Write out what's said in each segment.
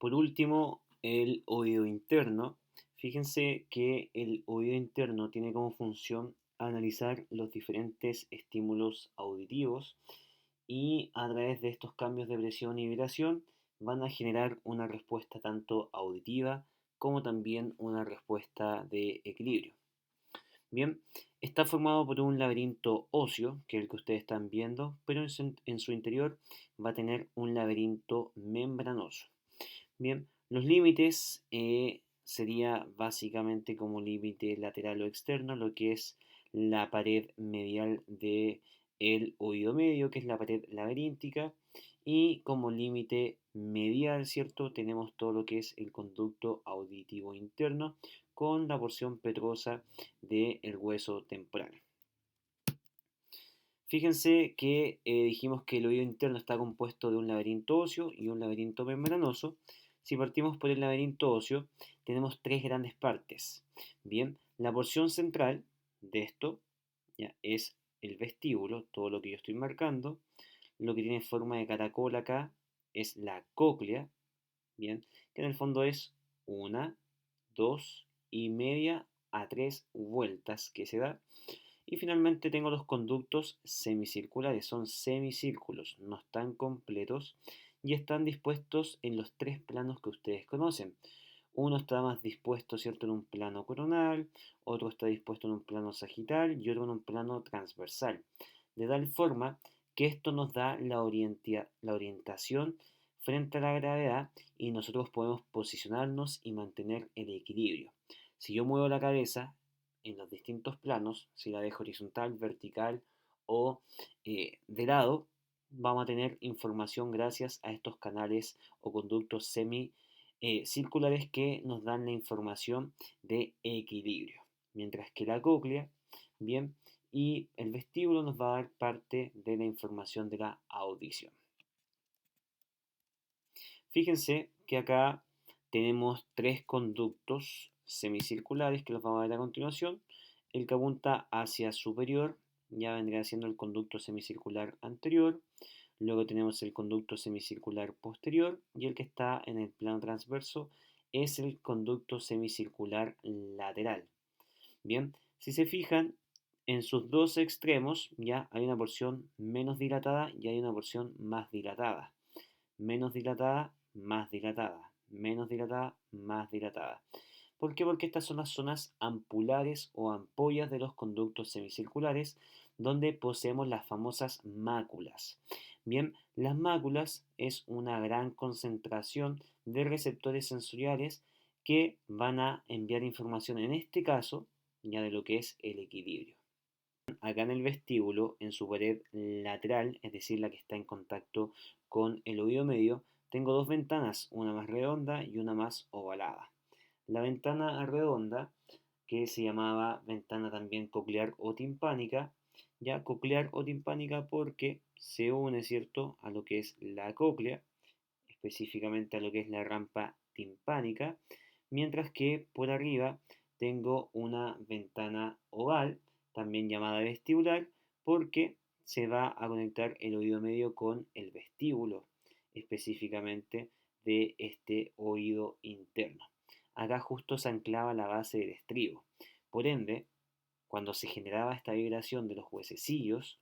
Por último, el oído interno. Fíjense que el oído interno tiene como función analizar los diferentes estímulos auditivos y a través de estos cambios de presión y vibración van a generar una respuesta tanto auditiva como también una respuesta de equilibrio. Bien, está formado por un laberinto óseo, que es el que ustedes están viendo, pero en su interior va a tener un laberinto membranoso. Bien, los límites sería básicamente como límite lateral o externo, lo que es la pared medial del oído medio, que es la pared laberíntica, y como límite medial, ¿cierto? Tenemos todo lo que es el conducto auditivo interno con la porción petrosa del hueso temporal. Fíjense que dijimos que el oído interno está compuesto de un laberinto óseo y un laberinto membranoso. Si partimos por el laberinto óseo, tenemos tres grandes partes. Bien, la porción central de esto ya, es el vestíbulo, todo lo que yo estoy marcando. Lo que tiene forma de caracol acá es la cóclea, bien, que en el fondo es una, dos y media a tres vueltas que se da. Y finalmente tengo los conductos semicirculares, son semicírculos, no están completos y están dispuestos en los tres planos que ustedes conocen. Uno está más dispuesto, ¿cierto?, en un plano coronal, otro está dispuesto en un plano sagital y otro en un plano transversal. De tal forma que esto nos da la orientación frente a la gravedad y nosotros podemos posicionarnos y mantener el equilibrio. Si yo muevo la cabeza en los distintos planos, si la dejo horizontal, vertical o de lado, vamos a tener información gracias a estos canales o conductos semicirculares que nos dan la información de equilibrio. Mientras que la cóclea, bien, y el vestíbulo nos va a dar parte de la información de la audición. Fíjense que acá tenemos tres conductos semicirculares que los vamos a ver a continuación. El que apunta hacia superior ya vendría siendo el conducto semicircular anterior. Luego tenemos el conducto semicircular posterior y el que está en el plano transverso es el conducto semicircular lateral. Bien, si se fijan, en sus dos extremos ya hay una porción menos dilatada y hay una porción más dilatada. Menos dilatada, más dilatada. Menos dilatada, más dilatada. ¿Por qué? Porque estas son las zonas ampulares o ampollas de los conductos semicirculares donde poseemos las famosas máculas. Bien, las máculas es una gran concentración de receptores sensoriales que van a enviar información, en este caso, ya de lo que es el equilibrio. Acá en el vestíbulo, en su pared lateral, es decir, la que está en contacto con el oído medio, tengo dos ventanas, una más redonda y una más ovalada. La ventana redonda, que se llamaba ventana también coclear o timpánica, ya coclear o timpánica porque se une, ¿cierto?, a lo que es la cóclea, específicamente a lo que es la rampa timpánica, mientras que por arriba tengo una ventana oval, también llamada vestibular, porque se va a conectar el oído medio con el vestíbulo, específicamente de este oído interno. Acá justo se anclaba la base del estribo. Por ende, cuando se generaba esta vibración de los huesecillos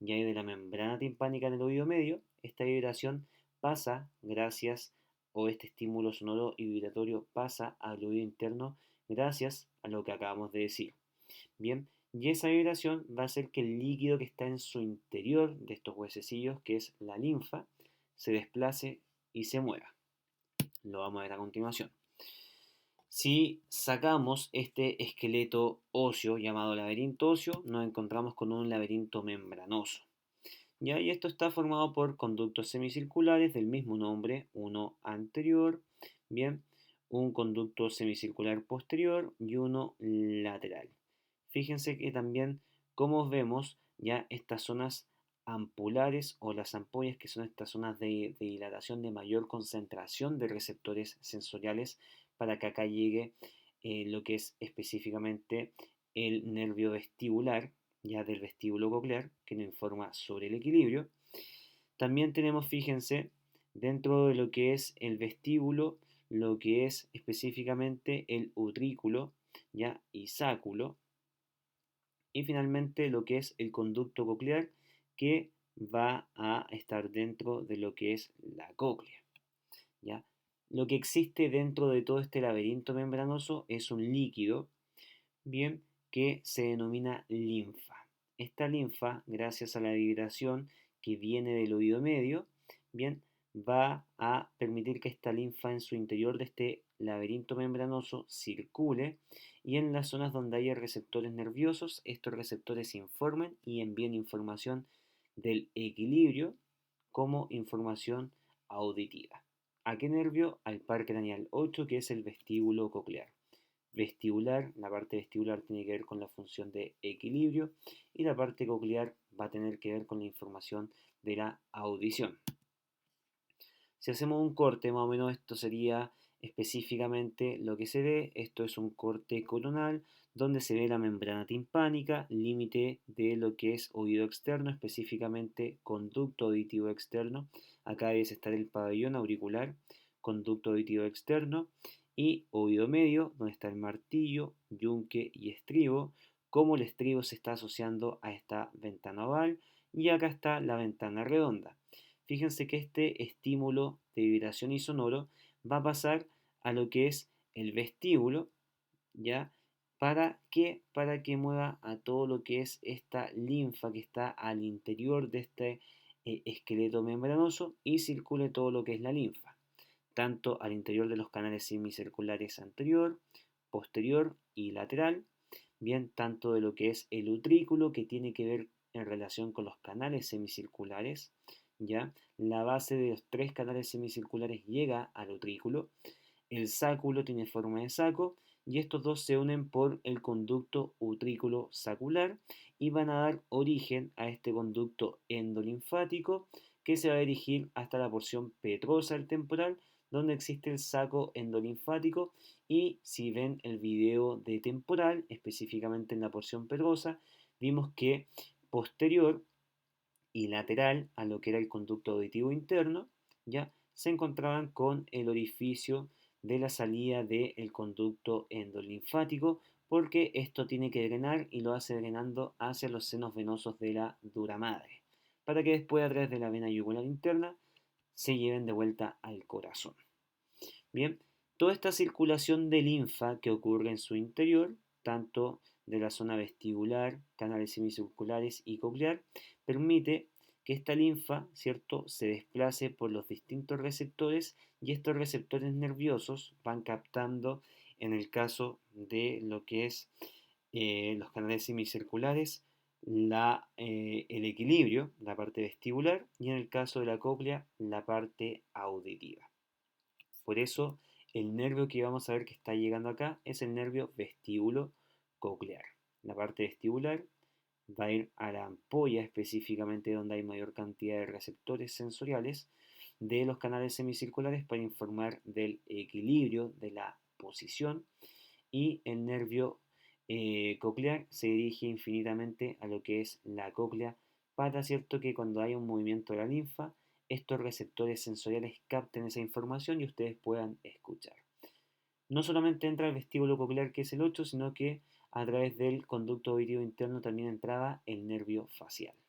y de la membrana timpánica en el oído medio, esta vibración pasa gracias, o este estímulo sonoro y vibratorio pasa al oído interno gracias a lo que acabamos de decir. Bien, y esa vibración va a hacer que el líquido que está en su interior de estos huesecillos, que es la linfa, se desplace y se mueva. Lo vamos a ver a continuación. Si sacamos este esqueleto óseo llamado laberinto óseo, nos encontramos con un laberinto membranoso. ¿Ya? Y esto está formado por conductos semicirculares del mismo nombre, uno anterior, bien, un conducto semicircular posterior y uno lateral. Fíjense que también, como vemos, ya estas zonas ampulares o las ampollas, que son estas zonas de dilatación de mayor concentración de receptores sensoriales, para que acá llegue lo que es específicamente el nervio vestibular, ya del vestíbulo coclear, que nos informa sobre el equilibrio. También tenemos, fíjense, Dentro de lo que es el vestíbulo, lo que es específicamente el utrículo, ¿ya? Y sáculo, y finalmente lo que es el conducto coclear, que va a estar dentro de lo que es la cóclea, ¿ya? Lo que existe dentro de todo este laberinto membranoso es un líquido, bien, que se denomina linfa. Esta linfa, gracias a la vibración que viene del oído medio, bien, va a permitir que esta linfa en su interior de este laberinto membranoso circule y en las zonas donde haya receptores nerviosos, estos receptores informen y envíen información del equilibrio como información auditiva. ¿A qué nervio? Al par craneal 8, que es el vestíbulo coclear. Vestibular, la parte vestibular tiene que ver con la función de equilibrio y la parte coclear va a tener que ver con la información de la audición. Si hacemos un corte, más o menos esto sería específicamente lo que se ve. Esto es un corte coronal donde se ve la membrana timpánica, límite de lo que es oído externo, específicamente conducto auditivo externo. Acá debe estar el pabellón auricular, conducto auditivo externo y oído medio, donde está el martillo, yunque y estribo. Cómo el estribo se está asociando a esta ventana oval y acá está la ventana redonda. Fíjense que este estímulo de vibración y sonoro va a pasar a lo que es el vestíbulo, ¿ya? ¿Para qué? Para que mueva a todo lo que es esta linfa que está al interior de este esqueleto membranoso y circule todo lo que es la linfa, tanto al interior de los canales semicirculares anterior, posterior y lateral, bien, tanto de lo que es el utrículo que tiene que ver en relación con los canales semicirculares, ¿ya? La base de los tres canales semicirculares llega al utrículo, el sáculo tiene forma de saco y estos dos se unen por el conducto utrículo sacular y van a dar origen a este conducto endolinfático que se va a dirigir hasta la porción petrosa del temporal donde existe el saco endolinfático y si ven el video de temporal, específicamente en la porción petrosa, vimos que posterior y lateral a lo que era el conducto auditivo interno, ya se encontraban con el orificio de la salida del conducto endolinfático, porque esto tiene que drenar y lo hace drenando hacia los senos venosos de la dura madre, para que después a través de la vena yugular interna se lleven de vuelta al corazón. Bien, toda esta circulación de linfa que ocurre en su interior, tanto de la zona vestibular, canales semicirculares y coclear, permite que esta linfa, ¿cierto?, se desplace por los distintos receptores y estos receptores nerviosos van captando, en el caso de lo que es los canales semicirculares, el equilibrio, la parte vestibular, y en el caso de la cóclea, la parte auditiva. Por eso, el nervio que vamos a ver que está llegando acá es el nervio vestíbulo coclear. La parte vestibular va a ir a la ampolla específicamente donde hay mayor cantidad de receptores sensoriales de los canales semicirculares para informar del equilibrio, de la posición y el nervio coclear se dirige infinitamente a lo que es la cóclea para, cierto, que cuando haya un movimiento de la linfa estos receptores sensoriales capten esa información y ustedes puedan escuchar. No solamente entra el vestíbulo coclear que es el 8, sino que a través del conducto auditivo interno también entraba el nervio facial.